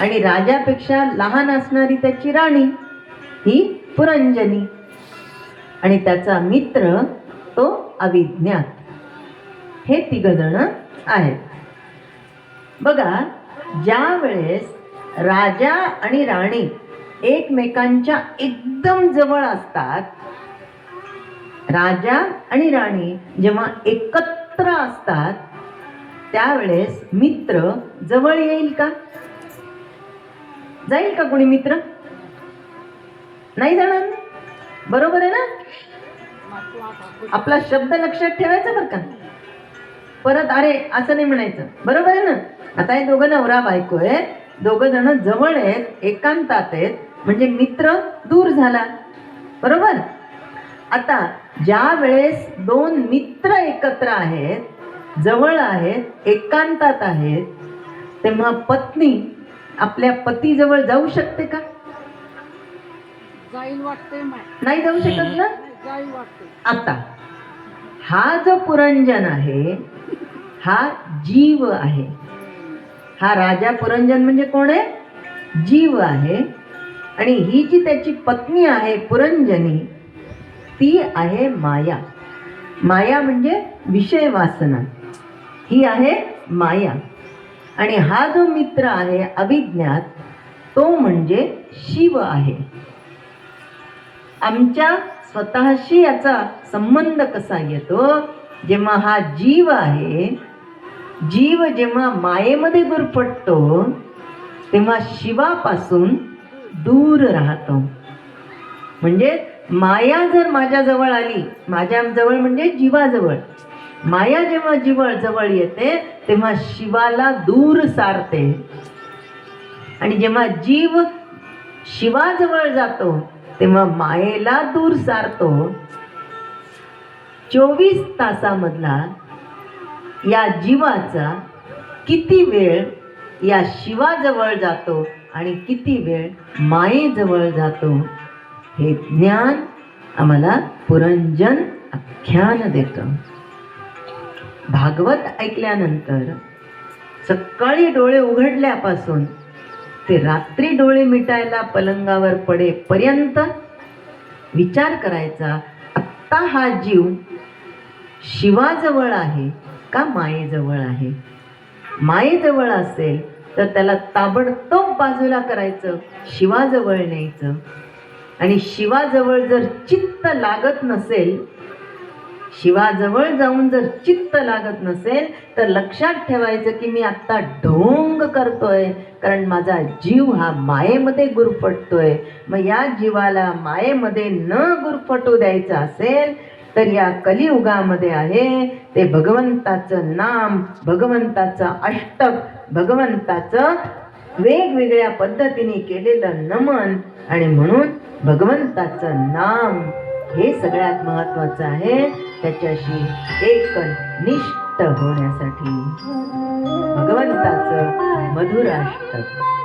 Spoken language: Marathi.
आणि राजापेक्षा लहान असणारी त्याची राणी ही पुरंजनी आणि त्याचा मित्र तो अविज्ञात. हे तिघ जण आहेत. बघा, ज्या वेळेस राजा आणि राणी एकमेकांच्या एकदम जवळ असतात, राजा आणि राणी जेव्हा एकत्र असतात त्यावेळेस मित्र जवळ येईल का? जाईल का कोणी मित्र? नाही जाणार. बरोबर आहे ना? आपला शब्द लक्षात ठेवायचा बरं का. परत अरे असं नाही म्हणायचं. बरोबर आहे ना? आता हे दोघं नवरा बायको आहे, दोघं जण जवळ आहेत, एकांतात आहेत, म्हणजे मित्र दूर झाला. बरोबर. आता ज्या वेळेस दोन मित्र एकत्र आहेत, जवळ आहेत, एकांतात आहेत, तेव्हा पत्नी आपल्या पतीजवळ जाऊ शकते का? नाही जाऊ शकत ना. आता हा जो पुरंजन आहे हा जीव आहे. हा राजा पुरंजन म्हणजे कोण आहे? जीव आहे. आणि ही जी त्याची पत्नी आहे पुरंजनी, ती आहे माया. माया म्हणजे विषय वासना, ही आहे माया. आणि हा जो मित्र आहे अविज्ञात, तो म्हणजे शिव आहे. आमच्या स्वतःशी याचा संबंध कसा येतो? जेव्हा हा जीव आहे, जीव जेव्हा मायेमध्ये गुरफटतो तेव्हा शिवापासून दूर राहतो. म्हणजे माया जर माझ्या जवळ आली, माझ्या जवळ म्हणजे जीवाजवळ, माया जेव्हा जीवा जवळ येते तेव्हा शिवाला दूर सारते. आणि जेव्हा जीव शिवाजवळ जातो तेव्हा मायेला दूर सारतो. 24 तासामधला या जीवाचा किती वेळ या शिवाजवळ जातो आणि किती वेळ मायेजवळ जातो, हे ज्ञान आम्हाला पुरंजन आख्यान देतं. भागवत ऐकल्यानंतर सकाळी डोळे उघडल्यापासून ते रात्री डोळे मिटायला पलंगावर पडेपर्यंत विचार करायचा, आत्ता हा जीव शिवाजवळ आहे का मायेजवळ आहे? मायेजवळ असेल तर त्याला ताबडतोब बाजूला करायचं, शिवाजवळ न्यायचं. आणि शिवाजवळ जर चित्त लागत नसेल, शिवाजवळ जाऊन जर चित्त लागत नसेल तर लक्षात ठेवायचं की मी आत्ता ढोंग करतोय, कारण माझा जीव हा मायेमध्ये गुरफटतोय. मग या जीवाला मायेमध्ये न गुरफटू द्यायचं असेल तर या कलियुगामध्ये आहे ते भगवंताचं नाम, भगवंताचं अष्टक, भगवंताचं वेगवेगळ्या पद्धतीने केलेलं नमन. आणि म्हणून भगवंताचं नाम हे सगळ्यात महत्वाचं आहे. त्याच्याशी एकनिष्ठ होण्यासाठी भगवंताचं मधुर अष्टक